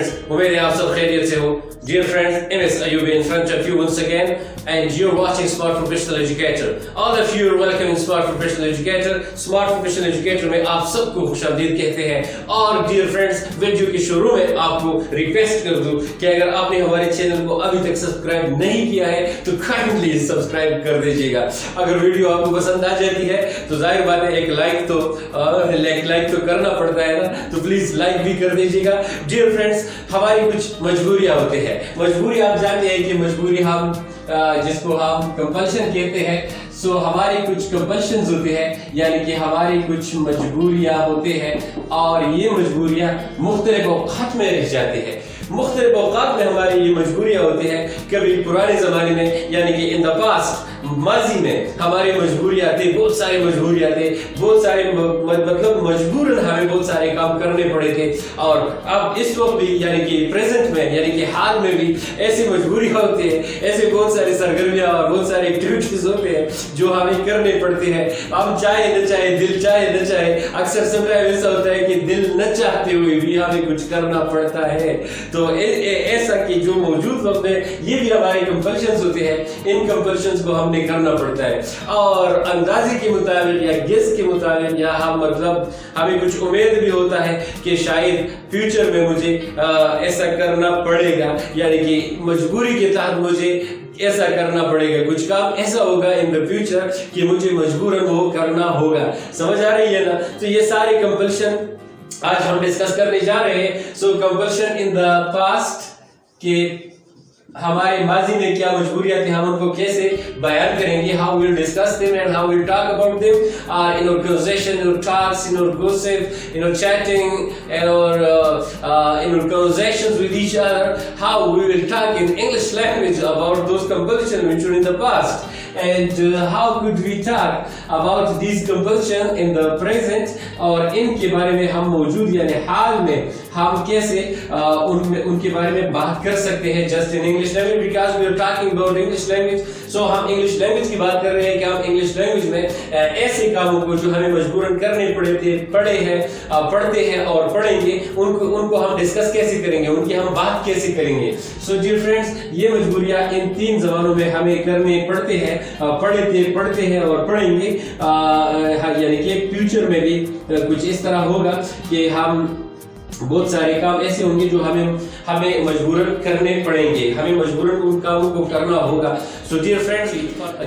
friends, उम्मीद है आप सब खैरियत से हो. Dear friends, MS Ayubi in front of you once again, and you're watching Smart Professional Educator. All of you are welcome in Smart Professional Educator. Smart Professional Educator में आप सबको खुशामदीद कहते हैं. और dear friends, वीडियो के शुरू में आपको रिक्वेस्ट कर दूं कि अगर आपने हमारे चैनल को अभी तक सब्सक्राइब नहीं किया है तो काइंडली सब्सक्राइब कर दीजिएगा. अगर वीडियो आपको पसंद आ जाती है तो जाहिर बात है एक लाइक तो करना पड़ता है ना, तो प्लीज लाइक भी कर दीजिएगा. डियर फ्रेंड्स, हमारी कुछ मजबूरियां होती है. मजबूरी आप जानते हैं कि मजबूरी हम जिसको हम कंपल्शन कहते हैं. सो हमारी कुछ कंपल्शंस होते हैं, यानी कि हमारी कुछ मजबूरियां होते हैं और ये मजबूरियां मुख्तलिफ औकात में रह जाती है. मुख्तलिफ औकात में हमारी ये मजबूरियां होती हैं. कभी पुराने जमाने में यानी कि इन द पास्ट माजी में हमारी मजबूरियां थी, बहुत सारी मजबूरियां थे, बहुत सारे मतलब मजबूरन हमें बहुत सारे काम करने पड़े थे. और अब इस वक्त भी यानी कि प्रेजेंट में यानी कि हाल में भी ऐसी मजबूरियां होती है, ऐसे बहुत सारे सरगर्मियां और बहुत सारे एक्टिविटीज होते हैं जो हमें करने पड़ते हैं. हम चाहे न चाहे, दिल चाहे न चाहे, अक्सर समटाइम ऐसा होता है कि दिल न चाहते हुए भी हमें कुछ करना पड़ता है. तो ऐसा कि जो मौजूद वक्त में ये भी हमारे कंपल्शंस होते हैं, इन कंपल्शंस को हमने करना पड़ता है. और अंदाजे के मुताबिक या गेस के मुताबिक या हम मतलब हमें कुछ उम्मीद भी होता है कि शायद फ्यूचर में मुझे ऐसा करना पड़ेगा, यानी कि मजबूरी के तहत मुझे ऐसा करना पड़ेगा, कुछ काम ऐसा होगा इन द फ्यूचर कि मुझे मजबूरन वो करना होगा. समझ आ रही है ना? तो ये सारे कंपल्शन आज हम डिस्कस करने जा रहे हैं. सो कंपल्शन इन द पास्ट के हमारे माजी में क्या मजबूरियां थी, हम उनको कैसे बयान करेंगे. How will discuss them and how will talk about them in our conversation, in our talks, in our gossip, in our chatting and in our conversations with each other. How we will talk in English language about those compulsions which were in the past, and how could we talk about these compulsions in the present. और इनके बारे में हम मौजूद यानी हाल में हम कैसे उनके बारे में बात कर सकते हैं just in English language, because we are talking about English language. So हम इंग्लिश लैंग्वेज की बात कर रहे हैं कि हम इंग्लिश लैंग्वेज में ऐसे कामों को जो हमें मजबूरन करने पढ़ते हैं और पढ़ेंगे, उनको हम डिस्कस कैसे करेंगे, उनकी हम बात कैसे करेंगे. सो डियर फ्रेंड्स, ये मजबूरियां इन तीन जबानों में हमें करने पड़ते हैं, पढ़ते हैं और पढ़ेंगे. यानी कि फ्यूचर में भी कुछ इस तरह होगा कि हम बहुत सारे काम ऐसे होंगे जो हमें मजबूरन करने पड़ेंगे, हमें मजबूरन उन कामों को करना होगा. सो डियर फ्रेंड्स,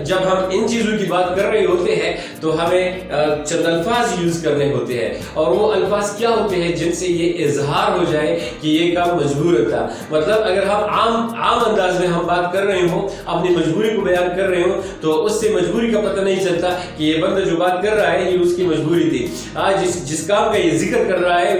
जब हम इन चीजों की बात कर रहे होते हैं तो हमें चंद अल्फाज यूज करने होते हैं, और वो अल्फाज क्या होते हैं जिनसे ये इजहार हो जाए कि ये काम मजबूर था. मतलब अगर हम आम अंदाज में हम बात कर रहे हो, अपनी मजबूरी को बयान कर रहे हो, तो उससे मजबूरी का पता नहीं चलता कि ये बंदा जो बात कर रहा है ये उसकी मजबूरी थी. आज जिस काम का ये जिक्र कर रहा है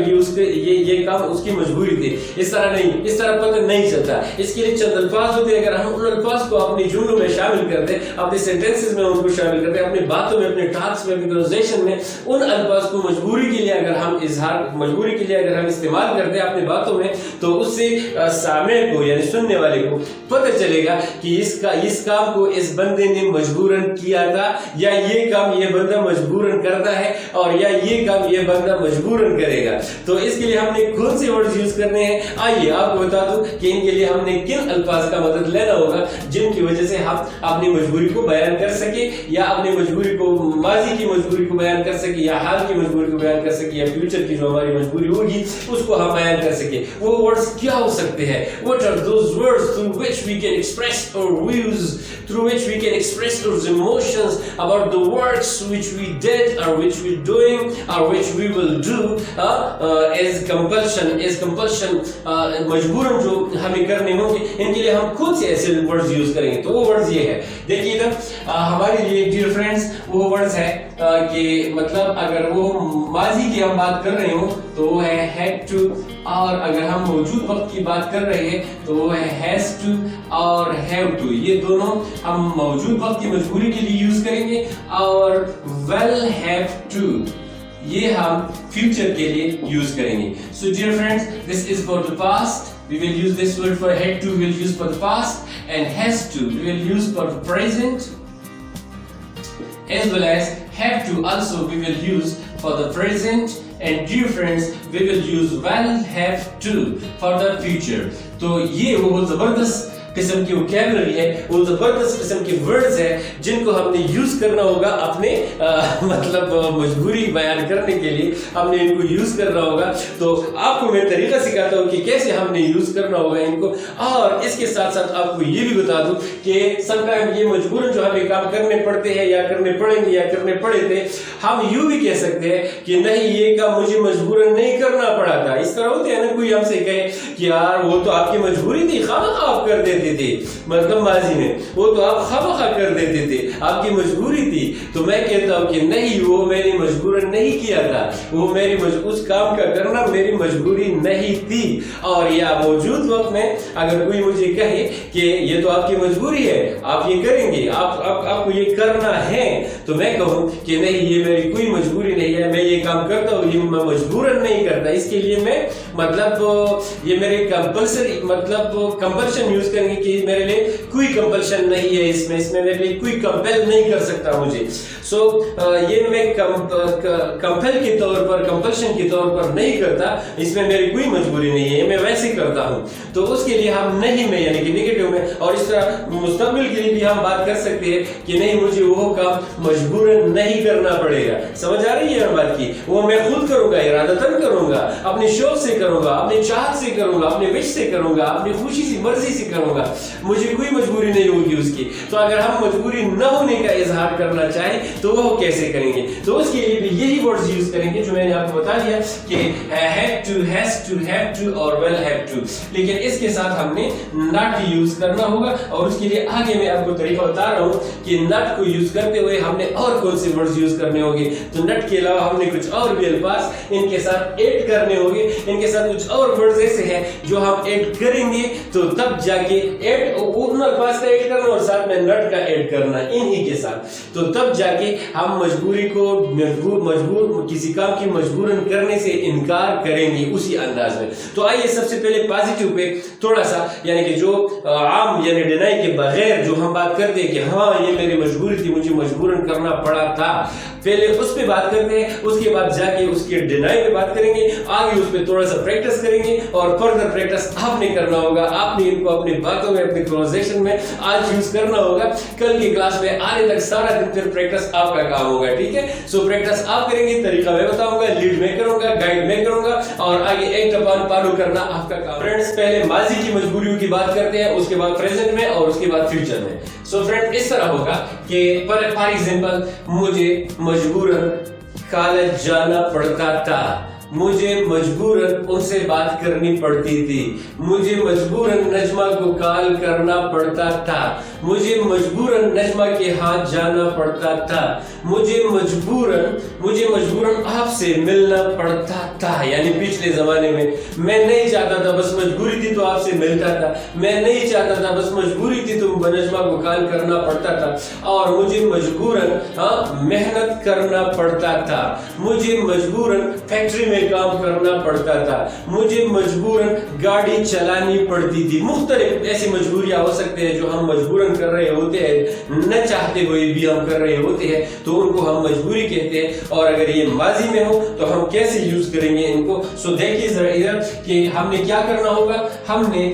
ये काम उसकी मजबूरी थी. इस तरह पता नहीं चलता. इसके लिए चंद अल्फाज होते हैं. अगर हम उन अल्फाज को अपनी जुमलों में शामिल कर दें, अपने सेंटेंसेस में उनको शामिल कर दें, अपनी बातों में, अपने टॉक्स में, अपनी कन्वर्सेशन में उन अल्फाज को मजबूरी के लिए अगर हम इस्तेमाल करते हैं अपनी बातों में, तो उससे सामने को यानी सुनने वाले को पता चलेगा कि इस काम को इस बंदे ने मजबूरन किया था, या ये काम ये बंदा मजबूरन करता है, और या ये काम ये बंदा मजबूरन करेगा. तो इसके लिए हमने कौन से वर्ड्स यूज करने हैं, आइए आपको बता दूं कि इनके लिए हमने किन अल्फाज का मदद लेना होगा जिनकी वजह से हम अपनी मजबूरी को बयान कर सके, या अपनी मजबूरी को, माजी की मजबूरी को बयान कर सके, या हाल की मजबूरी को बयान कर सके, या फ्यूचर की जो हमारी मजबूरी होगी उसको हम बयान कर सके. वो वर्ड्स क्या हो सकते हैं? What are those words through which we can express our views, through which we can express our emotions about the works which we did or which we're doing or which we will do as compulsion मजबूरन जो हमें करने होंगे. इनके लिए हम खुद से ऐसे वर्ड्स यूज करेंगे. तो वो वर्ड्स ये है, देखिए इधर हमारे लिए डियर फ्रेंड्स वो वर्ड्स है कि मतलब अगर वो माजी की हम बात कर रहे हो तो वो है हैड टू, और अगर हम मौजूद वक्त की बात कर रहे हैं तो वो है हैज टू और हैव टू. ये दोनों हम मौजूद वक्त की मजबूरी के लिए यूज करेंगे, और विल हैव टू ये हम फ्यूचर के लिए यूज करेंगे. So dear friends, this is for the past. We will use this word for had to, we will use for the past, and has to we will use for the present, as well as have to also we will use for the present and dear friends, we will use will have to for the future. तो ये वो जबरदस्त किस्म की vocabulary है, वो जबरदस्त किस्म के वर्ड्स है जिनको हमने यूज करना होगा अपने मतलब मजबूरी बयान करने के लिए हमने इनको यूज करना होगा। तो आपको मैं तरीका सिखाता हूँ कि कैसे हमने यूज करना होगा इनको, और इसके साथ साथ आपको ये भी बता दूं कि समटाइम ये मजबूरन जो हमें काम करने पड़ते हैं या करने पड़ेंगे या करने पड़े थे, हम यूं भी कह सकते हैं कि नहीं ये काम मुझे मजबूरन नहीं करना पड़ा था। इस तरह होते हैं ना, कोई हमसे कहे कि यार वो तो आपकी मजबूरी थी, खामखा आप कर देते थे, मतलब माजी में वो तो आप खामखा कर देते थे, आपकी मजबूरी थी। तो मैं कहता हूं कि नहीं, वो मेरी मजबूरन नहीं किया था, वो मेरी उस काम का करना मेरी मजबूरी नहीं थी। और या मौजूद वक्त में अगर कोई मुझे कहे कि ये तो आपकी मजबूरी है, आप ये करेंगे, आपको ये करना है, तो मैं कहूं कि नहीं ये मेरी कोई मजबूरी नहीं है, मैं ये काम करता हूं, ये मैं मजबूरन नहीं करता, इसके लिए मैं मतलब ये मेरे कंपल्सरी मतलब कंपल्शन यूज करेंगे कि मेरे लिए कोई कंपल्शन नहीं है, इसमें मेरे लिए कोई कंपेल नहीं कर सकता मुझे। सो ये मैं कंपेल के तौर पर, कंपल्शन के तौर पर नहीं करता, इसमें मेरी कोई मजबूरी नहीं है, मैं वैसे करता हूं। तो उसके लिए हम नहीं में यानी कि नेगेटिव में, और इस तरह मुस्तकबिल के लिए भी हम बात कर सकते हैं कि नहीं मुझे वो काम मजबूरन नहीं करना पड़ेगा। समझ आ रही है हर बात की? वो मैं खुद करूंगा, इरादतन करूंगा, अपने शौक से करूंगा, अपने चाहत से करूंगा, अपने विश से करूंगा, अपनी खुशी से मर्जी से करूंगा, मुझे कोई मजबूरी नहीं होगी उसकी। तो अगर हम मजबूरी न होने का इजहार करना चाहें तो वो कैसे करेंगे? तो उसके लिए भी यही वर्ड्स यूज करेंगे जो मैंने आपको बता दिया कि had to, has to, have to और will have to, लेकिन इसके साथ हमने not यूज करना होगा। और उसके लिए आगे मैं आपको तरीका बता रहा हूं कि not को यूज करते हुए हमने और कौन से वर्ड्स यूज करने होंगे। तो not के अलावा हमने कुछ और भी अल्फाज इनके साथ ऐड करने होंगे, इनके साथ कुछ और वर्ड्स ऐसे हैं जो हम ऐड करेंगे तो तब जाके ऐड उन अल्फाज का ऐड करना और साथ में not का ऐड करना इन्हीं के साथ, तो तब जाके हम मजबूरी को मजबूर किसी काम की मजबूरन करने से इनकार करेंगे उसी अंदाज में। तो आइए सबसे पहले पॉजिटिव पे थोड़ा सा, यानी कि जो आम यानी डिनाई के बगैर जो हम बात करते हैं कि हाँ ये मेरी मजबूरी थी, मुझे मजबूरन करना पड़ा था, पहले उस पे बात करते हैं, उसके बाद जाके उसके डिनाई पे बात करेंगे, आगे उस पे थोड़ा सा प्रैक्टिस करेंगे और फर्दर प्रैक्टिस आपने करना होगा, आपने इनको अपनी बातों में, अपने कन्वर्सेशन में आज यूज करना होगा। कल की क्लास में आने तक सारा दिन फिर प्रैक्टिस आपका काम होगा, ठीक है? सो प्रैक्टिस आप करेंगे, तरीका मैं बताऊंगा, लीड मैं करूंगा, गाइड मैं करूंगा और आगे एक टपान पारू करना आपका काम। फ्रेंड्स पहले माजी की मजबूरियों की बात करते हैं, उसके बाद प्रेजेंट में और उसके बाद फ्यूचर में। सो फ्रेंड इस तरह होगा कि फॉर एग्जांपल मुझे मजबूरन कॉलेज जाना पड़ता था, मुझे मजबूरन उनसे बात करनी पड़ती थी, मुझे मजबूरन नजमा को कॉल करना पड़ता था, मुझे मजबूरन नजमा के हाथ जाना पड़ता था, मुझे मजबूरन आपसे मिलना पड़ता था। यानी पिछले जमाने में मैं नहीं चाहता था, बस मजबूरी थी तो आपसे मिलता था, मैं नहीं चाहता था, बस मजबूरी थी तो नजमा को कॉल करना पड़ता था, और मुझे मजबूरन मेहनत करना पड़ता था, मुझे मजबूरन फैक्ट्री में काम करना पड़ता था, मुझे मजबूरन गाड़ी चलानी पड़ती थी। मुख्तलिफ ऐसी मजबूरियां हो सकते हैं जो हम मजबूरन कर रहे होते हैं, न चाहते हुए भी हम कर रहे होते हैं, तो उनको हम मजबूरी कहते हैं। और अगर ये माजी में हो तो हम कैसे यूज करेंगे इनको? सो देखिए जरा इधर कि हमने क्या करना होगा। हमने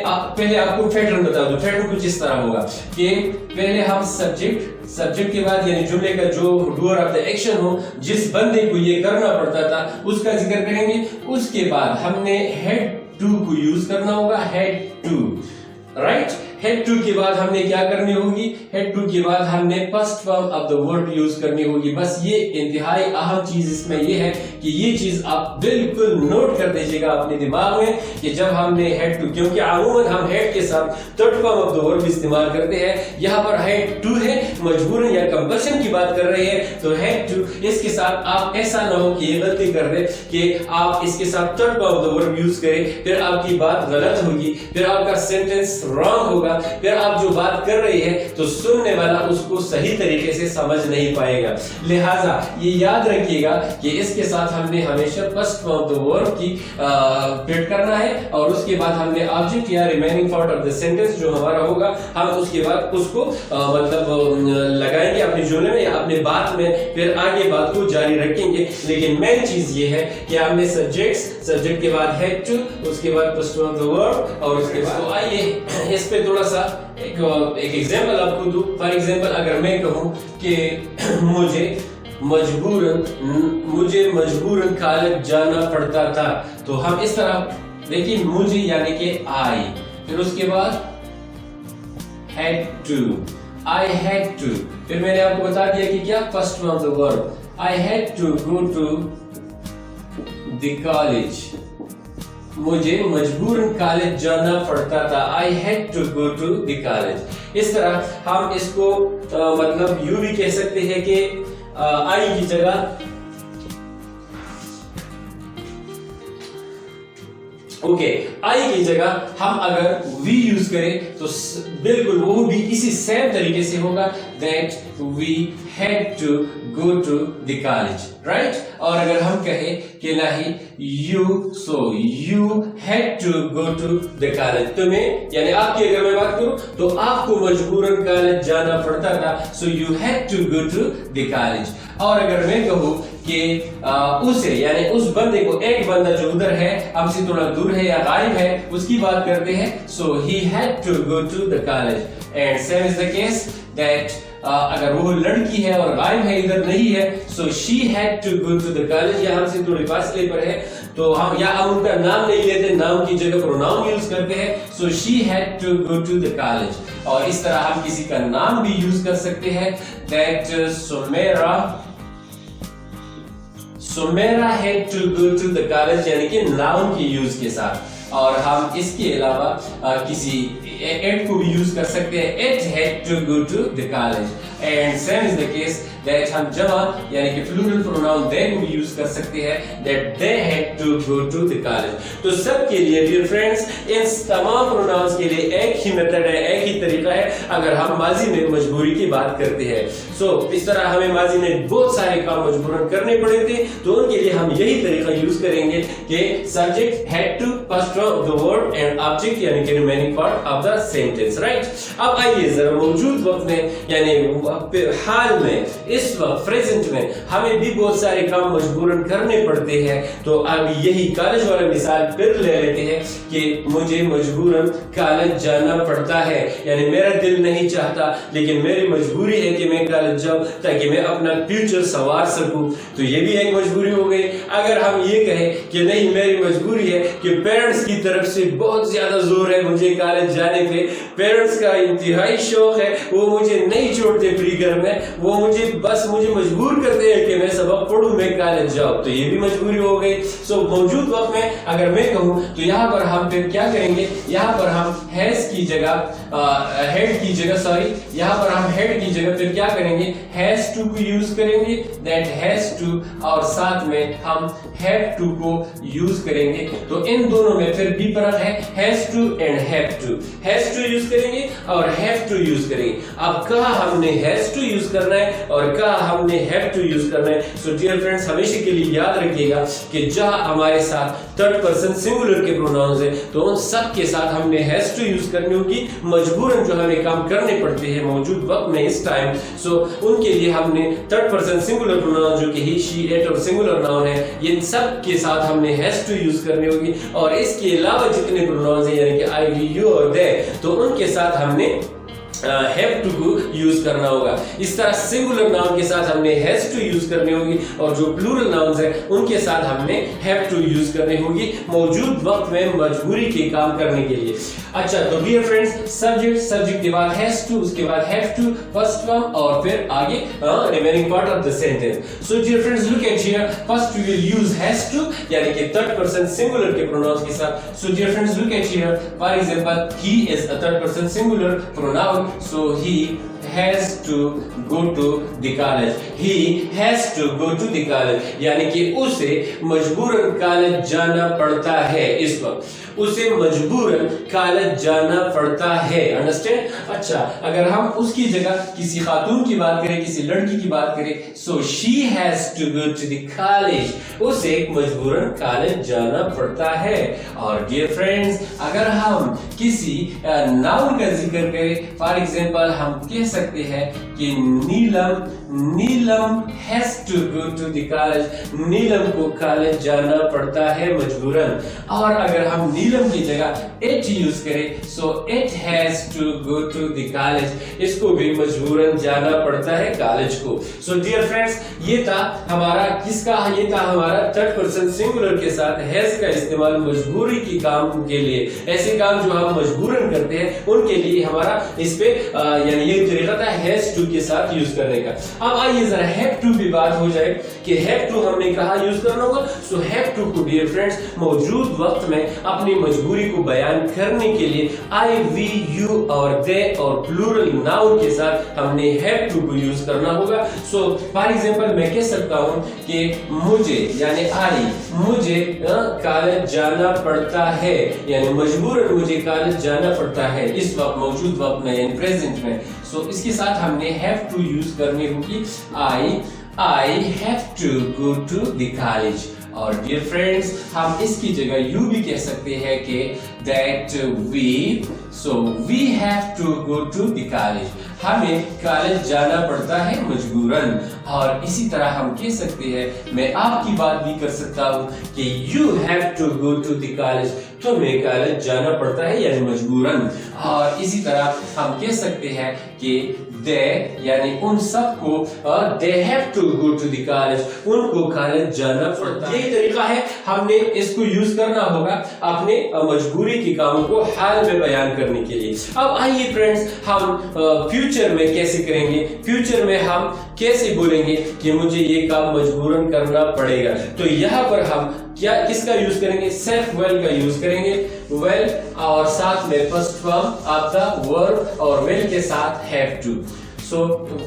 पहले आपको पैटर्न बता दूं, पैटर्न कुछ इस तरह होगा कि पहले हम सब्जेक्ट के बाद यानी जुमले का जो डूअर ऑफ द एक्शन हो, जिस बंदे को ये करना पड़ता था उसका जिक्र करेंगे। उसके बाद हमने हेड टू को यूज करना होगा, had to, right. Had to के बाद हमने क्या करनी होगी? हेड टू के बाद हमने first form of the word use करनी होगी। बस ये इंतहाई अहम चीज इसमें ये है कि ये चीज आप बिल्कुल नोट कर दीजिएगा अपने दिमाग में कि जब हमने हेड टू, क्योंकि अमूमन हम हेड के साथ third form of the word इस्तेमाल करते हैं, यहाँ पर हेड टू है, मजबूरन या कंपल्शन की बात कर रहे हैं, तो हेड टू, इसके साथ आप ऐसा ना हो कि ये गलती कर दे कि आप इसके साथ third form of the word use करें, फिर आपकी बात गलत होगी, फिर आपका सेंटेंस रॉन्ग होगा, होगा, फिर आप जो बात कर रहे हैं तो सुनने वाला उसको सही तरीके से समझ नहीं पाएगा। लिहाजा ये याद रखिएगा कि इसके साथ हमने हमेशा first form of the verb की फिट करना है और उसके बाद हमने ऑब्जेक्ट या remaining part of the sentence जो हमारा होगा हम उसके बाद उसको लगाएंगे अपने जुमले में या अपने बात में, फिर आगे बात को जारी रखेंगे। लेकिन मेन चीज ये है कि हमने सब्जेक्ट के बाद हैड टू, उसके बाद first form of the verb और उसके बाद तो आइए इस पे थोड़ा सा एक एग्जांपल आपको दूं। फॉर एग्जांपल अगर मैं कहूं कि मुझे मजबूरन कॉलेज जाना पड़ता था, तो हम इस तरह देखिए, मुझे यानी कि आई, फिर उसके बाद had to, I had to, फिर मैंने आपको बता दिया कि क्या first form of the verb, I had to go to the college, मुझे मजबूरन कॉलेज जाना पड़ता था, I had to go to the college। इस तरह हम इसको मतलब यूं भी कह सकते हैं कि आई की जगह आई की जगह हम अगर वी यूज करें तो बिल्कुल वो भी इसी सेम तरीके से होगा, that we had to go to the college, right? और अगर हम कहें कि नहीं you had to go to the college, तुम्हें यानी आपकी अगर मैं बात करूं तो आपको मजबूरन कॉलेज जाना पड़ता था, so you had to go to the college। और अगर मैं कहूं कि उसे यानी उस बंदे को, एक बंदा जो उधर है हमसे थोड़ा दूर है या गायब है, उसकी बात करते हैं, so he had to go to the college। and same is the case that अगर वो लड़की है और गायब है, इधर नहीं है, so she had to go to the college, या हमसे थोड़ी फासले पर है तो हम या हम उनका नाम नहीं लेते, नाम की जगह प्रोनाउन यूज करते हैं, so she had to go to the college। और इस तरह हम किसी का नाम भी यूज कर सकते हैं, that Sumaira had to go to the college, यानी कि नाउन की यूज के साथ। और हम इसके अलावा किसी एट को भी यूज कर सकते हैं, it had to go to the college। and same is the case that हम जमा यानी कि प्लूरल प्रोनाउन they को भी यूज कर सकते हैं, that they had to go to the college। तो सब के लिए डियर फ्रेंड्स इन तमाम प्रोनाउंस के लिए एक ही मेथड है, एक ही तरीका है अगर हम माजी में मजबूरी की बात करते हैं। सो इस तरह हमें माजी में बहुत सारे काम मजबूरन करने पड़े थे, तो उनके लिए हम यही तरीका यूज करेंगे कि subject had to, first of the word and object यानी कि remaining part of the sentence, right? अब आइए जरा मौजूद वक्त में यानी हाल में, इस वक्त प्रेजेंट में हमें भी बहुत सारे काम मजबूरन करने पड़ते हैं। तो अब यही कॉलेज वाला मिसाल फिर ले लेते हैं कि मुझे मजबूरन कॉलेज जाना पड़ता है, यानी मेरा दिल नहीं चाहता लेकिन मेरी मजबूरी है कि मैं कॉलेज जाऊं ताकि मैं अपना फ्यूचर संवार सकूं, तो ये भी एक मजबूरी हो गई। अगर हम ये कहें कि नहीं मेरी मजबूरी है कि पेरेंट्स की तरफ से बहुत ज्यादा जोर है मुझे कॉलेज जाने पे, पेरेंट्स का इंतहाई शौक है, वो मुझे नहीं छोड़ते फ्री घर में, वो मुझे मजबूर करते हैं कि मैं सबक पढ़ूं, मैं कॉलेज जाऊं, तो ये भी मजबूरी हो गई। सो मौजूद वक्त में अगर मैं कहूं तो यहाँ पर हम फिर क्या करेंगे, यहाँ पर हम हैज की जगह हेड की जगह यहाँ पर हम हेड की जगह फिर क्या करेंगे, हैज टू को यूज करेंगे, दैट हैज टू, और साथ में हम हैव टू को यूज करेंगे। तो इन दोनों में फिर भी फर्क है, has to and have to. Has to use करेंगे और हैव टू यूज करेंगे। अब कहा हमने हैज टू यूज करना है और कहा हमने हैव टू यूज करना है। सो डियर फ्रेंड्स हमेशा के लिए याद रखिएगा कि जहां हमारे साथ थर्ड पर्सन सिंगुलर के प्रोनाउंस है तो उन सब के साथ हमने हैज टू यूज करनी होगी, मजबूरन जो हमें काम करने पड़ते हैं मौजूद वक्त में इस टाइम। सो उनके लिए हमने थर्ड पर्सन सिंगुलर प्रोनाउन जो कि ही, शी, इट और सिंगुलर नाउन है, इन सब के साथ हमने हैज टू यूज करनी होगी। और इसके अलावा जितने प्रोनाउंस हैं यानी कि आई, वी, यू और दे, तो उनके साथ हमने हैव टू को यूज करना होगा। इस तरह सिंगुलर नाउन के साथ हमने हैज टू यूज करनी होगी और जो प्लूरल नाउन्स हैं उनके साथ हमने हैव टू यूज करनी होगी मौजूद वक्त में मजबूरी के काम करने के लिए। अच्छा, तो डियर फ्रेंड्स सब्जेक्ट के बाद हैज टू, उसके बाद हैव टू, फर्स्ट फॉर्म और फिर आगे remaining part of the sentence. So dear friends look at here, first we will use has to यानी कि थर्ड पर्सन सिंगुलर के प्रोनाउंस के साथ। So dear friends look at here, for example he is a third person singular pronoun, so he has to go to the college. He has to go to the college. यानी कि उसे मजबूरन college जाना पड़ता है. इस वक्त उसे मजबूरन कॉलेज जाना पड़ता है. अंडरस्टैंड? अच्छा, अगर हम उसकी जगह किसी खातून की बात करें, किसी लड़की की बात करें, so she has to go to the college. उसे मजबूरन कॉलेज जाना पड़ता है. और डियर फ्रेंड्स, अगर हम किसी नाउन का जिक्र करें, फॉर एग्जांपल हम कह सकते हैं कि नीलम has to go to the college. नीलम को कॉलेज जाना पड़ता है मजबूरन. और अगर हम नीलम की जगह it यूज करें, so it has to go to the college. इसको भी मजबूरन जाना पड़ता है कॉलेज को. So dear friends, ये था हमारा किसका, ये था हमारा थर्ड पर्सन सिंगुलर के साथ has का इस्तेमाल मजबूरी की काम के लिए. ऐसे काम जो हम मजबूरन करते हैं उनके लिए हमारा इस पे यानी ये तरीका था has to के साथ यूज करने का. अब आइए जरा have to भी बात हो जाए कि have to हमने कहा यूज करना होगा. So have to को dear friends मौजूद वक्त में अपनी मजबूरी को बयान करने के लिए I, we, you और they और प्लूरल नाउन के साथ हमने have to को यूज करना होगा. So फॉर एग्जांपल मैं कह सकता हूं कि मुझे यानी मुझे कॉलेज जाना पड़ता है, यानी मजबूरन मुझे कॉलेज जाना पड़ता है इस वक्त मौजूद वक्त में यानी प्रेजेंट में. So इसके साथ हमने have to यूज करनी होगी. I have to go to the college. और डियर फ्रेंड्स, हम इसकी जगह यू भी कह सकते हैं कि that we have to go to the college. हमें कॉलेज जाना पड़ता है मजबूरन. और इसी तरह हम कह सकते हैं, मैं आपकी बात भी कर सकता हूँ कि you have to go to the college. तुम्हें कॉलेज जाना पड़ता है यानी मजबूरन. और इसी तरह हम कह सकते हैं कि they यानी उन सबको they have to go to the college. उनको कॉलेज जाना पड़ता है. यही तरीका है, हमने इसको यूज करना होगा अपने मजबूरी के कामों को हाल में बयान करने के लिए. अब आइए फ्रेंड्स, हम फ्यूचर में कैसे करेंगे. फ्यूचर में हम कैसे बोलेंगे कि मुझे ये काम मजबूरन करना पड़ेगा. तो यहाँ पर हम किसका यूज करेंगे, सेल्फ वेल का यूज करेंगे. वेल और साथ में फर्स्ट फॉर्म आपका वर्ब और वेल के साथ have to. So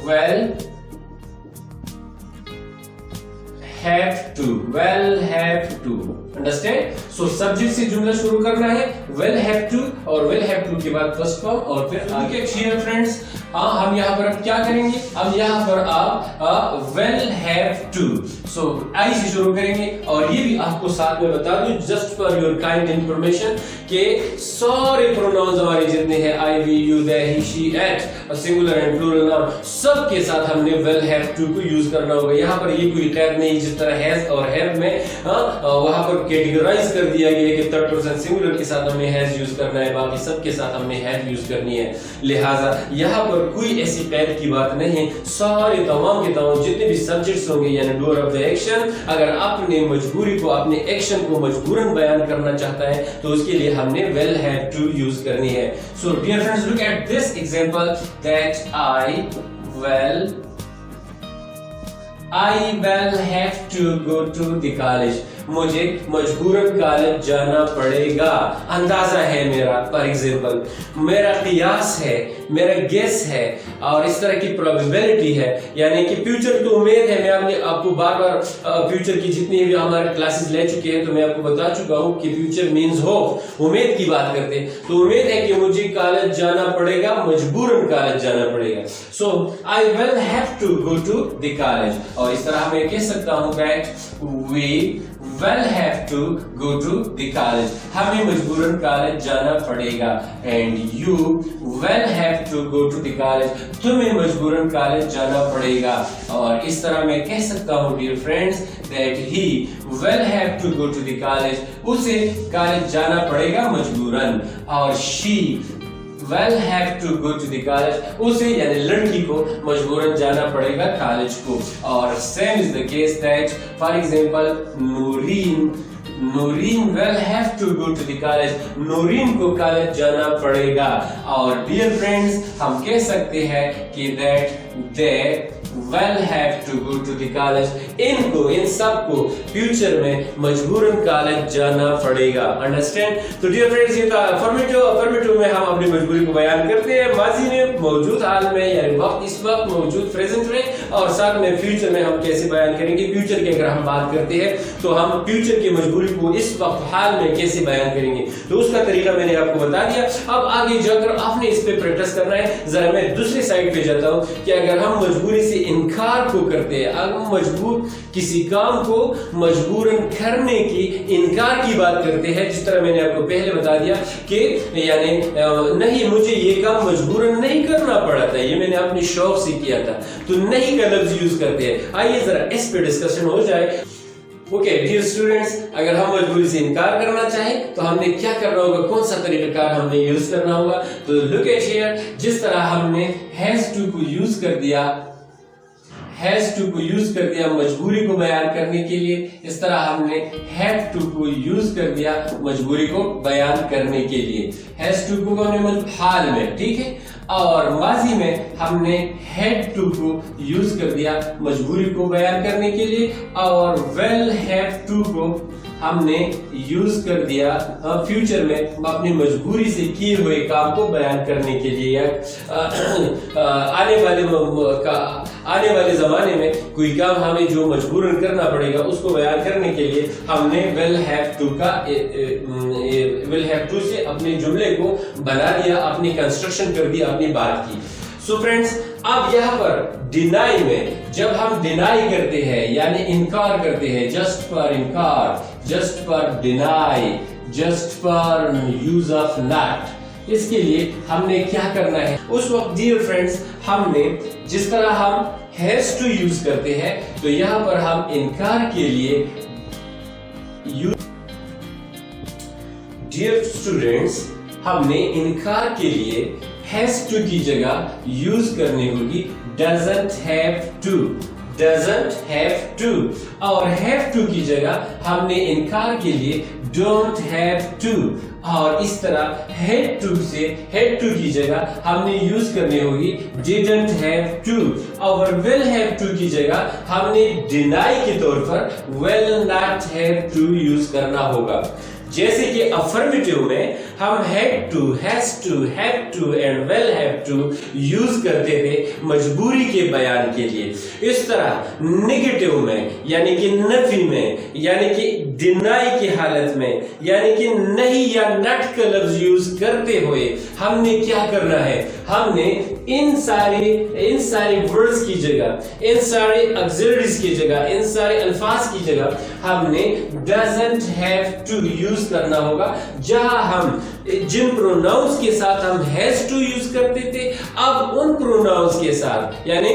will have to understand. सो सब्जेक्ट से जुमला शुरू करना है, वेल हैव टू और वेल हैव टू के बाद फर्स्ट फॉर्म और फिर आगे. हियर फ्रेंड्स, हम यहाँ पर अब क्या करेंगे, अब यहाँ पर आप वेल हैव टू. सो आई से शुरू करेंगे. और ये भी आपको साथ में बता दूं just for your kind information कि सारे प्रोनाउंस हमारे जितने हैं I, we, you, they, he, she, it, singular and plural noun, सब के साथ हमने वेल हैव टू को यूज करना होगा. यहाँ पर ये कोई खैर नहीं जिस तरह हैज और हैव में वहां पर कैटेगराइज कर दिया गया है कि थर्ड पर्सन सिंगुलर के साथ हमें हैज यूज करना है, बाकी सब के साथ हमने हैव यूज करनी है. लिहाजा यहाँ पर कोई ऐसी कैद की बात नहीं. सारे तमाम के तमाम जितने भी सब्जेक्ट्स होंगे यानी डूअर ऑफ द एक्शन, अगर अपने मजबूरी को अपने एक्शन को मजबूरन बयान करना चाहता है तो उसके लिए हमने वेल हैव टू यूज करनी है. So dear friends, look at this example that I will have to go to the college. मुझे मजबूरन कॉलेज जाना पड़ेगा. अंदाजा है मेरा, फॉर एग्जांपल मेरा कियास है, मेरा गेस है और इस तरह की प्रोबेबिलिटी है. यानी कि फ्यूचर तो उम्मीद है. मैं आपको बार बार फ्यूचर की जितनी भी हमारे क्लासेस ले चुके हैं तो मैं आपको बता चुका हूँ कि फ्यूचर मीन्स होप, उम्मीद की बात करते हैं. तो उम्मीद है कि मुझे कॉलेज जाना पड़ेगा, मजबूरन कॉलेज जाना पड़ेगा. So I will have to go to the college. और इस तरह मैं कह सकता हूँ that we will have to go to the college. हमें मजबूरन कॉलेज जाना पड़ेगा. and you will have to go to the college. तुम्हें मजबूरन कॉलेज जाना पड़ेगा. और इस तरह मैं कह सकता हूँ dear friends that he will have to go to the college. उसे कॉलेज जाना पड़ेगा मजबूरन. और she will have to go to the college. उसे यानी लड़की को मजबूरन जाना पड़ेगा कॉलेज को. और same is the case that for example Noreen will have to go to the college. Noreen को कॉलेज जाना पड़ेगा. और dear friends, हम कह सकते हैं कि that they will have to go to the college. इनको, इन सबको फ्यूचर में मजबूरन कॉलेज जाना पड़ेगा. अंडरस्टैंड? तो डियर फ्रेंड्स, ये था अफर्मेटिव में हम अपनी मजबूरी को बयान करते हैं माजी में, मौजूद हाल में, यानी वक्त, इस वक्त मौजूद प्रेजेंट में, और साथ में फ्यूचर में हम कैसे बयान करेंगे. फ्यूचर की अगर हम बात करते हैं तो हम फ्यूचर की मजबूरी को इस वक्त हाल में कैसे बयान करेंगे, तो उसका तरीका मैंने आपको बता दिया. अब आगे जाकर आपने इस पे प्रैक्टिस करना है. जरा मैं दूसरी साइड पे जाता हूं कि अगर हम मजबूरी से इनकार को करते हैं, अगर मजबूर किसी काम को मजबूरन करने की इनकार की बात करते हैं, जिस तरह मैंने आपको पहले बता दिया कि यानी नहीं, मुझे ये काम मजबूरन नहीं करना पड़ा था, ये मैंने अपने शौक से किया था, तो नहीं का लफ्ज यूज करते हैं. आइए जरा इस पे डिस्कशन हो जाए. ओके डियर स्टूडेंट्स, अगर हम मजबूरी से इनकार करना चाहें तो हमने क्या करना होगा, कौन सा तरीकाकार हमने यूज करना होगा. तो लुक एट हियर, जिस तरह हमने हैज टू को यूज कर दिया, हैज टू को यूज कर दिया मजबूरी को बयान करने के लिए, इस तरह हमने हैव टू को यूज कर दिया मजबूरी को बयान करने के लिए. हैज टू को हमने हाल में, ठीक है, और माजी में हमने हैड टू को यूज कर दिया मजबूरी को बयान करने के लिए, और विल हैव टू को हमने यूज कर दिया फ्यूचर में अपनी मजबूरी से किए हुए काम को बयान करने के लिए, या आने वाले जमाने में कोई काम हमें जो मजबूरन करना पड़ेगा उसको बयान करने के लिए हमने विल हैव टू से अपने जुमले को बना दिया, अपनी कंस्ट्रक्शन कर दिया, अपनी बात की. सो फ्रेंड्स, अब यहाँ पर डिनाई में जब हम डिनाई करते हैं यानी इनकार करते हैं, जस्ट फॉर इनकार, just for deny, just for use of not, इसके लिए हमने क्या करना है. उस वक्त डियर फ्रेंड्स, हमने जिस तरह हम हैज टू यूज करते हैं, तो यहाँ पर हम इनकार के लिए डियर स्टूडेंट्स, हमने इनकार के लिए हैज टू की जगह यूज करनी होगी doesn't have to, doesn't have to, और हैव टू की जगह हमने इनकार के लिए डोंट हैव टू, और इस तरह हैड टू से हैड टू की जगह हमने यूज करनी होगी डिडंट हैव टू, और विल हैव टू की जगह हमने डिनाई के तौर पर will not have to use करना होगा. जैसे कि अफर्मेटिव में हम had to, has to, have to and will have to use करते थे मजबूरी के बयान के लिए. इस तरह नेगेटिव में यानी कि नफी में, यानी कि डिनाई की हालत में, यानी कि नहीं या नट का लफ्ज यूज करते हुए हमने क्या करना है, हमने इन सारे वर्ड्स की जगह, इन सारे ऑक्सिलरीज की जगह, इन सारे अल्फाज की जगह हमने डजंट हैव टू यूज करना होगा. जहां हम जिन प्रोनाउंस के साथ हम हैज टू यूज करते थे, अब उन प्रोनाउंस के साथ, यानी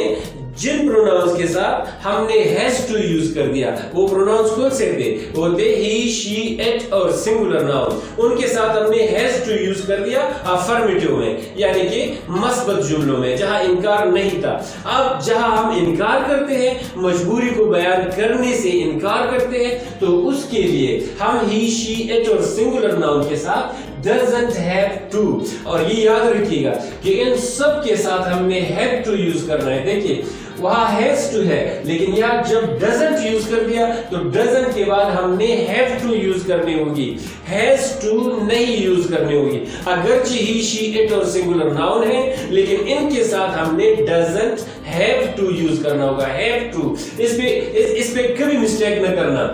जिन प्रोनाउंस के साथ हमने हैज टू यूज कर दिया, वो प्रोनाउंस कौन से थे, वो थे ही, शी, इट और सिंगुलर नाउन. उनके साथ हमने हैज टू यूज कर दिया अफर्मेटिव में, यानी कि मस्बत जुमलों में जहां इनकार नहीं था. अब जहां हम इनकार करते हैं, मजबूरी को बयान करने से इनकार करते हैं, तो उसके लिए हम ही, शी, इट और सिंगुलर नाउन के साथ doesn't have to, और ये याद रखिएगा कि इन सब के साथ हमने have to यूज करना है. देखिए वहां has to है, लेकिन यहाँ जब doesn't यूज कर दिया तो doesn't के बाद हमने have to यूज करनी होगी, has to नहीं यूज करनी होगी. अगरचे ही, she, it और सिंगुलर नाउन है, लेकिन इनके साथ हमने doesn't have to यूज करना होगा, have to. इस पे कभी मिस्टेक न करना.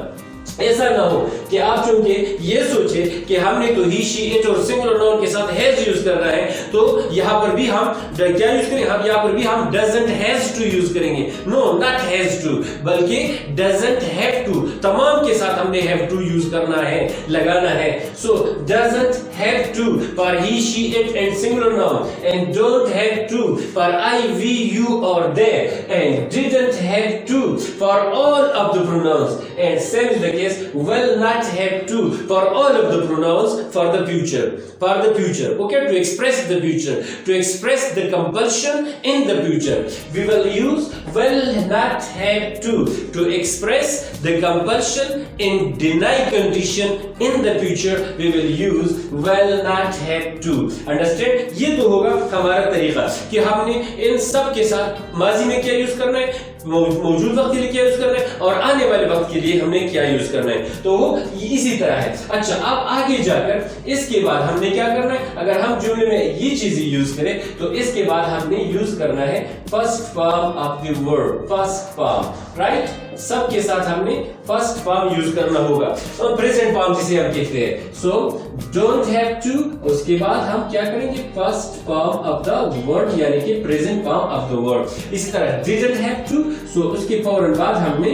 ऐसा ना हो कि आप चूंकि ये सोचे कि हमने तो ही, शी, इट और सिंगुलर नाउन के साथ हैज यूज करना है, तो यहां पर भी हम क्या यूज करेंगे, हम यहां पर भी हम डजंट हैज टू यूज करेंगे. नो, नॉट हैज टू, बल्कि डजंट हैव टू. तमाम के साथ हमने हैव टू यूज करना है, लगाना है. So doesn't have to for he, she, it and singular noun, and don't have to for I, we, you और they, and didn't have to for all of the pronouns, and same is the case will not not have to for all of the pronouns for the future. For the future, okay, to express the future, to express the compulsion in the future, we will use will not have to express the compulsion in deny condition in the future. We will use will not have to. Understand? ये तो होगा हमारा तरीका कि हमने इन सब के साथ माजी में क्या यूज करना है, मौजूद वक्त के लिए क्या यूज करना है और आने वाले वक्त के लिए हमने क्या यूज करना है. तो इसी तरह है. अच्छा, अब आगे जाकर इसके बाद हमने क्या करना है, अगर हम जुमले में ये चीजें यूज करें तो इसके बाद हमने यूज करना है first form of the verb. First form, right? सबके साथ हमने फर्स्ट फॉर्म यूज करना होगा. और प्रेजेंट फॉर्म जिसे हम कहते हैं. सो डोंट हैव टू, उसके बाद हम क्या करेंगे, first form of the word यानी कि present form of the word. इसी तरह डिडंट हैव टू, सो उसके फौरन बाद हमने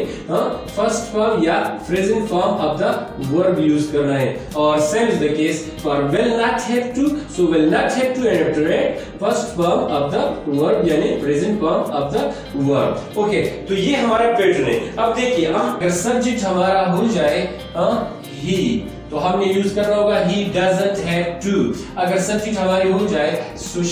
फर्स्ट फॉर्म या present form of the verb use करना है. और same is the case for will not have to, so will not have to and after it first form of the verb यानी present form of the verb. Okay, तो ये हमारा pattern है. अब देखिए, अगर सब्जेक्ट हमारा हो जाए ही, तो हमने यूज करना होगा he doesn't have to. अगर सब्जेक्ट हमारी हो जाए so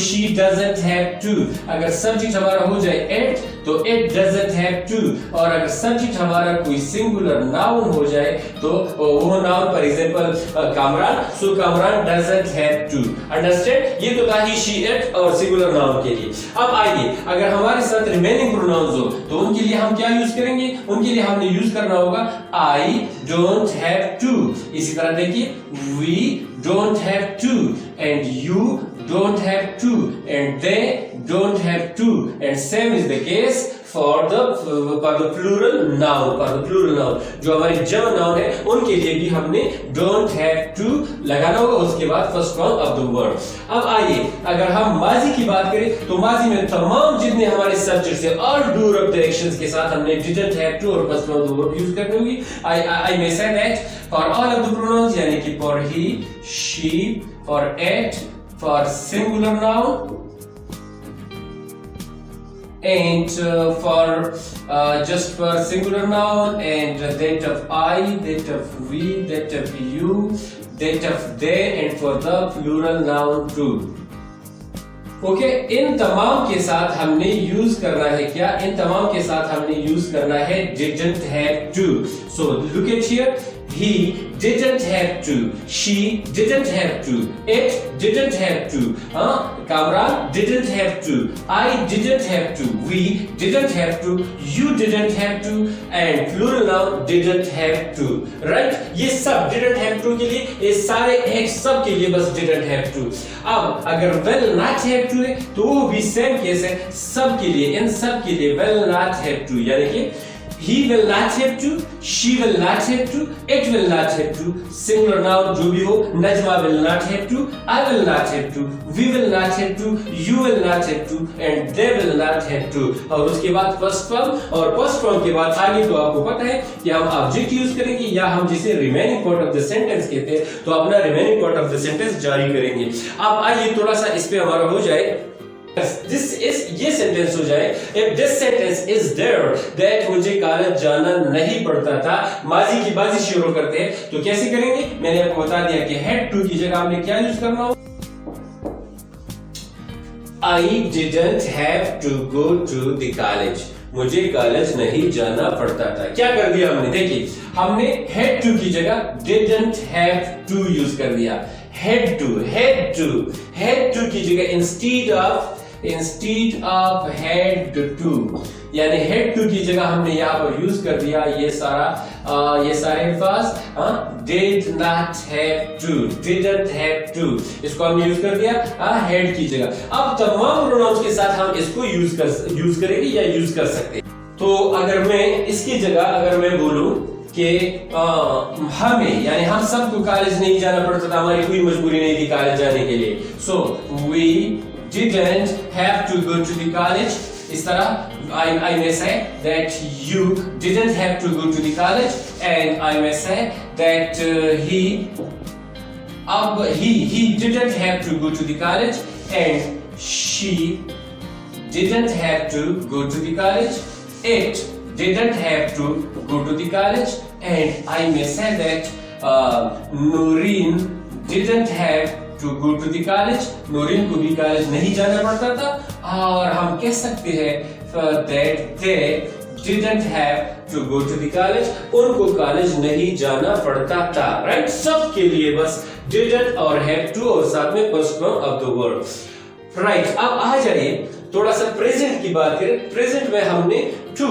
she doesn't have to. अगर सब्जेक्ट हमारा हो जाए it, तो it doesn't have to. और अगर सब्जेक्ट हमारा कोई सिंगुलर नाउन हो जाए तो वो noun for example Kamran, so Kamran doesn't have to. Understand? ये तो था he she it और सिंगुलर नाउन के लिए. अब आइए, अगर हमारे साथ रिमेनिंग प्रोनाउंस हो तो उनके लिए हम क्या यूज करेंगे, उनके लिए हमने यूज करना होगा I don't have to. इसी तरह देखिए, we don't have to and you don't have to and they don't have to and same is the case for the plural noun. For the plural noun जो हमारी जमा noun है उनके लिए भी हमने don't have to लगाना होगा, उसके बाद first form of the word. अब आइए, अगर हम माजी की बात करें तो माजी में तमाम जितने हमारे सब्जेक्ट्स हैं all do rub directions के साथ हमने didn't have to और first form of the word use करनी होगी. I may say that for all of the pronouns यानी कि for he, she, for it, for singular noun and for just for singular noun and that of I, that of we, that of you, that of they and for the plural noun too. Okay, इन तमाम के साथ हमने use करना है क्या, इन तमाम के साथ हमने यूज करना है didn't have to. So look at here, he didn't have to, she didn't have to, it didn't have to, Kamran didn't have to, I didn't have to, we didn't have to, you didn't have to and plural noun didn't have to. Right? ये सब didn't have to के लिए, ये सारे एक सब के लिए बस didn't have to. अब अगर will not have to है तो वो भी सेम केस है सब के लिए, इन सब के लिए will not have to यानी कि he will not have to, she will not have to, it will not have to, singular noun जो भी हो, Najma will not have to, I will not have to, we will not have to, you will not have to and they will not have to. और उसके बाद first form और first form के बाद आगे तो आपको पता है कि हम object यूज करेंगे या हम जिसे remaining part of the sentence कहते हैं तो अपना remaining part of the sentence जारी करेंगे. अब आइए थोड़ा सा इस पे हमारा हो जाए, this is ये सेंटेंस हो जाए, if this sentence is there that मुझे कॉलेज जाना नहीं पड़ता था, माजी की बाजी शुरू करते हैं तो कैसे करेंगे, मैंने आपको बता दिया कि had to की जगह हमने क्या यूज करना हो, I didn't have to go to the college. मुझे कॉलेज नहीं जाना पड़ता था. क्या कर दिया हमने, देखिए हमने had to की जगह didn't have to यूज कर दिया. had to की जगह instead of had to यानी had to की जगह हमने यहाँ पर यूज कर दिया ये सारे अल्फाज did not have to, didn't have to, इसको हमने यूज कर दिया had की जगह. अब तमाम प्रोनाउंस के साथ हम इसको यूज करेंगे या यूज कर सकते हैं. तो अगर मैं इसकी जगह अगर मैं बोलूं कि हमें यानी हम सबको कॉलेज नहीं जाना पड़ता था, हमारी कोई मजबूरी नहीं थी कॉलेज जाने के लिए, so we didn't have to go to the college. इस तरह I may say that you didn't have to go to the college and I may say that he didn't have to go to the college and she didn't have to go to the college, it didn't have to go to the college and I may say that Noreen didn't have to go to the college. Noreen को भी college नहीं जाना पड़ता था और हम कह सकते हैं that they didn't have to go to the college. उनको कॉलेज नहीं जाना पड़ता था. Right? सब के लिए बस didn't और have to और साथ में first form of the verb. Right? अब आ जाइए थोड़ा सा प्रेजेंट की बात करें. प्रेजेंट में हमने to,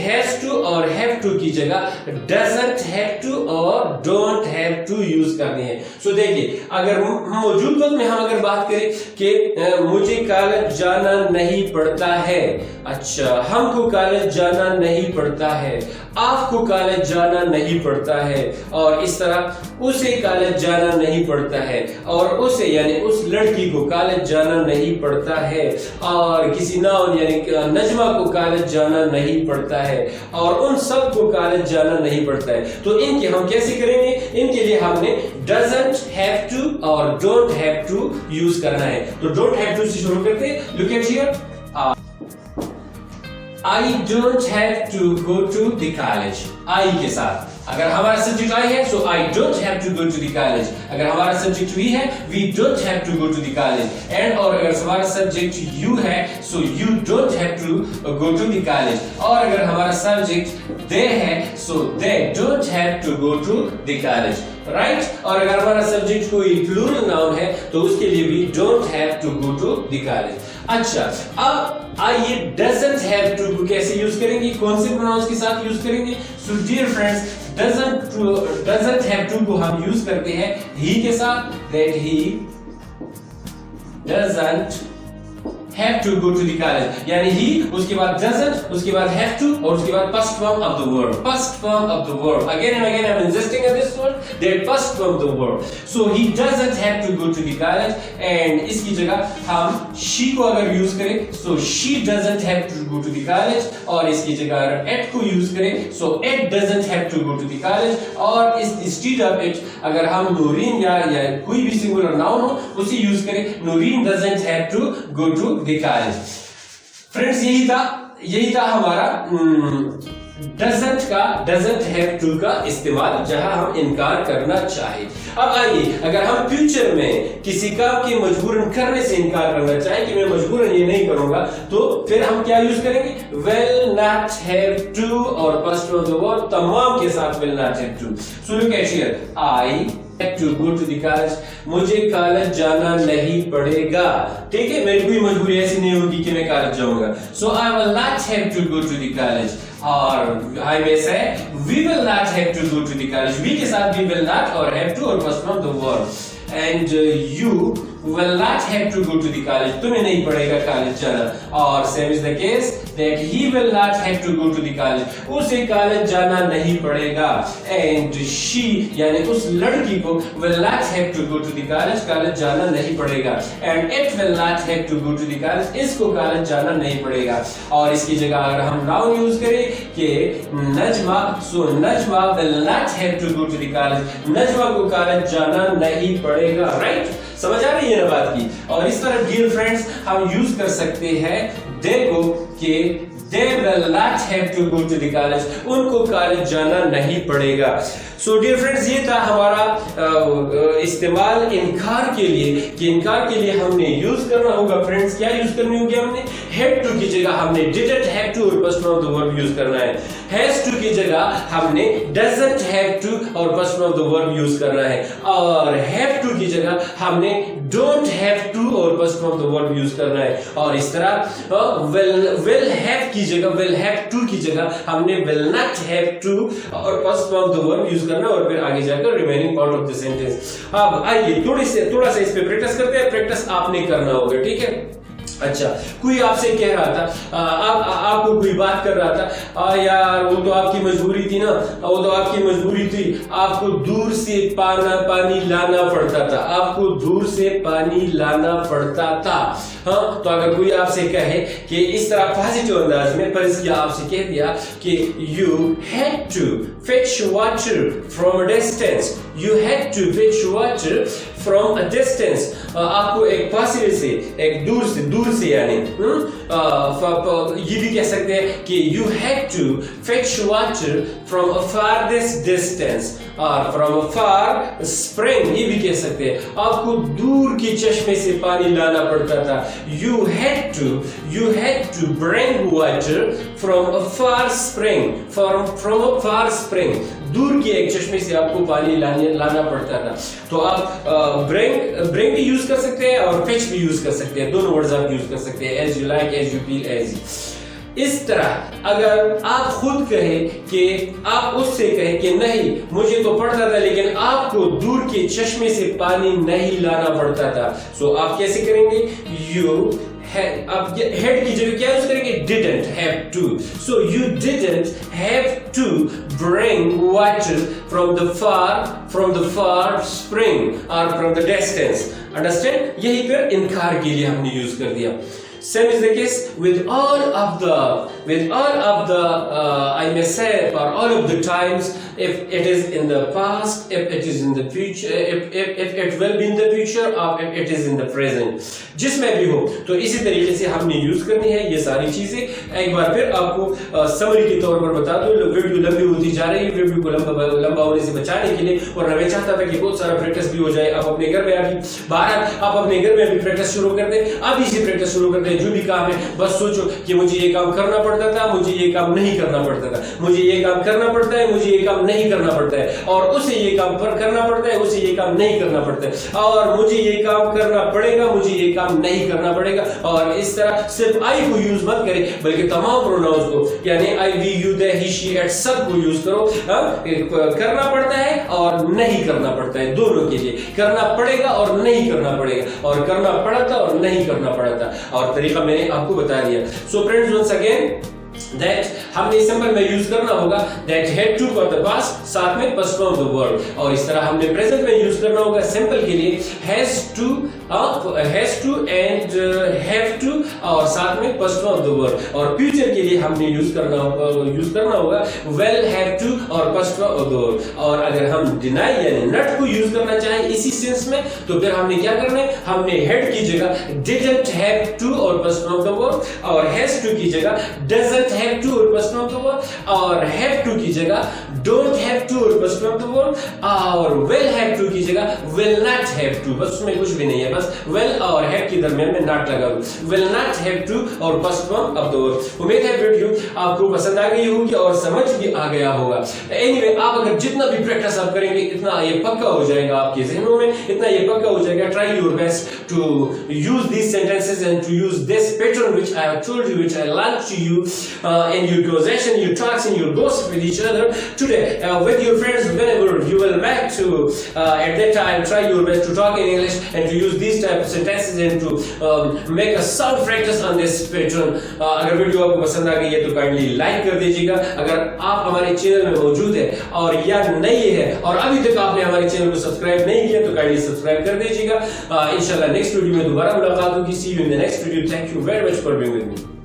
has to और have to की जगह doesn't have to और don't have to यूज करनी है. सो देखिए अगर मौजूद वक्त में हम अगर बात करें कि मुझे कॉलेज जाना नहीं पड़ता है, अच्छा हमको कॉलेज जाना नहीं पड़ता है, आपको कॉलेज जाना नहीं पड़ता है और इस तरह उसे कॉलेज जाना नहीं पड़ता है और उसे यानी उस लड़की को कॉलेज जाना नहीं पड़ता है और किसी नाउन यानी नजमा को कॉलेज जाना नहीं पड़ता है और उन सब को कॉलेज जाना नहीं पड़ता है. तो इनके हम कैसे करेंगे? इनके लिए हमने doesn't have to और don't have to यूज करना है. तो don't have to से शुरू करते हैं. Look at here. I don't have to go to the college. I के साथ अगर हमारा सब्जेक्ट I है so I don't have to go to the college. अगर हमारा सब्जेक्ट we है we don't have to go to the college. And और अगर हमारा सब्जेक्ट you है so you don't have to go to the college. और अगर हमारा सब्जेक्ट they है so they don't have to go to the college. Right? और अगर हमारा सब्जेक्ट कोई प्लूरल नाउन है तो उसके लिए भी don't have to go to the college. अच्छा अब आइए doesn't have to को कैसे यूज करेंगे? कौन से प्रोनाउंस के साथ यूज करेंगे? So dear friends, doesn't have to को हम यूज करते हैं he के साथ. that he doesn't have to go to the college. यानी he उसके बाद doesn't उसके बाद have to और उसके बाद past form of the verb. Past form of the verb. Again and again I'm insisting on this word. That past form of the verb. So he doesn't have to go to the college and इसकी जगह हम she को अगर use करें so she doesn't have to go to the college और इसकी जगह अगर it को यूज करें so it doesn't have to go to the college और instead of it अगर हम Noreen या कोई भी सिंगुलर नाउन हो उसे यूज करें Noreen doesn't have to go to the college. Friends यही था हमारा doesn't have to का इस्तेमाल जहां हम इनकार करना चाहे. अब आइए अगर हम फ्यूचर में किसी काम के मजबूरन करने से इनकार करना चाहे कि मैं मजबूरन ये नहीं करूंगा तो फिर हम क्या यूज करेंगे? will not have to और past of the verb तमाम के साथ will not have to. So look at here. I have to go to the college. मुझे कॉलेज जाना नहीं पड़ेगा. ठीक है मेरी कोई मजबूरी ऐसी नहीं होगी कि मैं कॉलेज जाऊंगा. So I will not have to go to the college. और I may say we will not have to go to the college. We के साथ we will not और have to और past of the verb. And you will not have to go to the college. तुम्हें नहीं पड़ेगा college जाना. और same is the case that he will not have to go to the college. उसे college जाना नहीं पड़ेगा. And she यानी उस लड़की को will not have to go to the college. College जाना नहीं पड़ेगा. And it will not have to go to the college. इसको कॉलेज जाना नहीं पड़ेगा. और इसकी जगह अगर हम नाउन यूज करें कि Najma so Najma will not have to go to the college. Najma को कॉलेज जाना नहीं पड़ेगा. राइट? समझ आ रही है ना बात की. और इस तरह डियर फ्रेंड्स हम यूज कर सकते हैं they को कि they will not have to go to the college. उनको कॉलेज जाना नहीं पड़ेगा. सो डियर फ्रेंड्स ये था हमारा इस्तेमाल इनकार के लिए कि इनकार के लिए हमने यूज करना होगा. फ्रेंड्स क्या यूज करनी होगी? हमने had to की जगह हमने didn't have to और past form of the verb use करना है. has to की जगह हमने doesn't have to और past form of the verb use करना है. और have to की जगह हमने don't have to और past form of the verb use करना है. और इस तरह will have की जगह will have to की जगह हमने will not have to और past form of the verb use करना और फिर आगे जाकर remaining part of the sentence. अब आइए थोड़ा सा इस पे प्रैक्टिस करते हैं. प्रैक्टिस आपने करना होगा. ठीक है? अच्छा कोई आपसे कह रहा था आपको कोई बात कर रहा था यार वो तो आपकी मजबूरी थी ना. वो तो आपकी मजबूरी थी. आपको दूर से पानी लाना पड़ता था. आपको दूर से पानी लाना पड़ता था. हाँ तो अगर कोई आपसे कहे कि इस तरह पॉजिटिव अंदाज में पर इसलिए आपसे कह दिया कि you had to fetch water from a distance. You had to fetch water from a distance, आपको एक फासले से, एक दूर से यानी ये भी कह सकते हैं कि you had to fetch water from a farthest distance, और from a far spring ये भी कह सकते हैं आपको दूर के चश्मे से पानी लाना पड़ता था. You had to bring water from a far spring, from a far spring, दूर के एक चश्मे से आपको पानी लाना पड़ता था. तो आप bring भी यूज कर सकते हैं और fetch भी यूज कर सकते हैं, दोनों वर्ड्स आप यूज कर सकते हैं, as you like, as you feel, as you. इस तरह अगर आप खुद कहें कि आप उससे कहें कि नहीं मुझे तो पड़ता था लेकिन आपको दूर के चश्मे से पानी नहीं लाना पड़ता था, सो आप कैसे करेंगे? आप हेड की जगह क्या यूज करेंगे? didn't have to. So you didn't have to bring water from the far spring or from the distance. Understand? यही पर इनकार के लिए हमने यूज कर दिया. Same is the case with all of the I may say for all of the times, if it is in the past, if it is in the future, if it will be in the future, or if it is in the present, जिसमें भी हो तो इसी तरीके से हमने use करनी है ये सारी चीजें. एक बार फिर आपको समरी के तौर पर बता दूं, वीडियो लंबी होती जा रही है, वीडियो को लंबा होने से बचाने के लिए, और मैं चाहता था कि बहुत सारा प्रैक्टिस भी हो जाए. आप अपने घर में अभी बाहर आप अपने घर में भी प्रैक्टिस शुरू कर दें, अभी से प्रैक्टिस शुरू कर दें. जो भी काम है बस सोचो कि मुझे ये काम करना पड़ता था, मुझे ये काम नहीं करना पड़ता था, मुझे ये काम करना पड़ता है, मुझे ये काम नहीं करना पड़ता है, और उसे ये काम करना पड़ता है, उसे ये काम नहीं करना पड़ता है, और मुझे ये काम करना पड़ेगा, मुझे ये काम नहीं करना पड़ेगा. और इस तरह सिर्फ आई को यूज मत करें बल्कि तमाम प्रोनाउंस को, यानी I, we, you, they, he, she, it सब को यूज करो. करना पड़ता है और नहीं करना पड़ता है, दोनों के लिए करना पड़ेगा और नहीं करना पड़ेगा, और करना पड़ा था और नहीं करना पड़ा था, और तरीका मैंने आपको बता दिया. So friends once again that हमने सिंपल में यूज करना होगा that had to for the past, साथ में past form of the verb, और इस तरह हमने प्रेजेंट में यूज करना होगा सिंपल के लिए has to and have to, और साथ में past form of the verb, और फ्यूचर के लिए हमने यूज करना होगा will have to और past form of the verb. और अगर हम deny यानी not को यूज करना चाहें इसी सेंस में तो फिर हमने क्या करना है? हमने had की जगह didn't have to और past form of the verb, और has to की जगह doesn't have to और past form of the verb, और have to की जगह don't have to और past form of the verb, और will have to की जगह will not have to. बस उसमें कुछ भी नहीं है, बस will और have के दरमियान में not लगा दो. will not have to और past form of the verb. उम्मीद है वीडियो आपको पसंद आ गई होगी और समझ भी आ गया होगा. एनीवे आप अगर जितना भी प्रैक्टिस आप करेंगे इतना ये पक्का हो जाएगा आपके ज़हनों में, इतना ये पक्का हो जाएगा. Try your best to use these sentences and to use this pattern which I have told you, which I learned to you in your conversation, your talks, and your gossip with each other today with your friends. Whenever you will back to at that time, try your best to talk in English and to use these type of sentences and to make a sound practice on this pattern. अगर video आपको पसंद आ गई है तो kindly like कर दीजिएगा. अगर आप हमारे चैनल में मौजूद है और या नहीं है और अभी तक आपने हमारे चैनल को सब्सक्राइब नहीं किया तो काइंडली सब्सक्राइब कर दीजिएगा. इंशाल्लाह नेक्स्ट वीडियो में दोबारा मुलाकात होगी. See you in the next video. Thank you very much for being with me.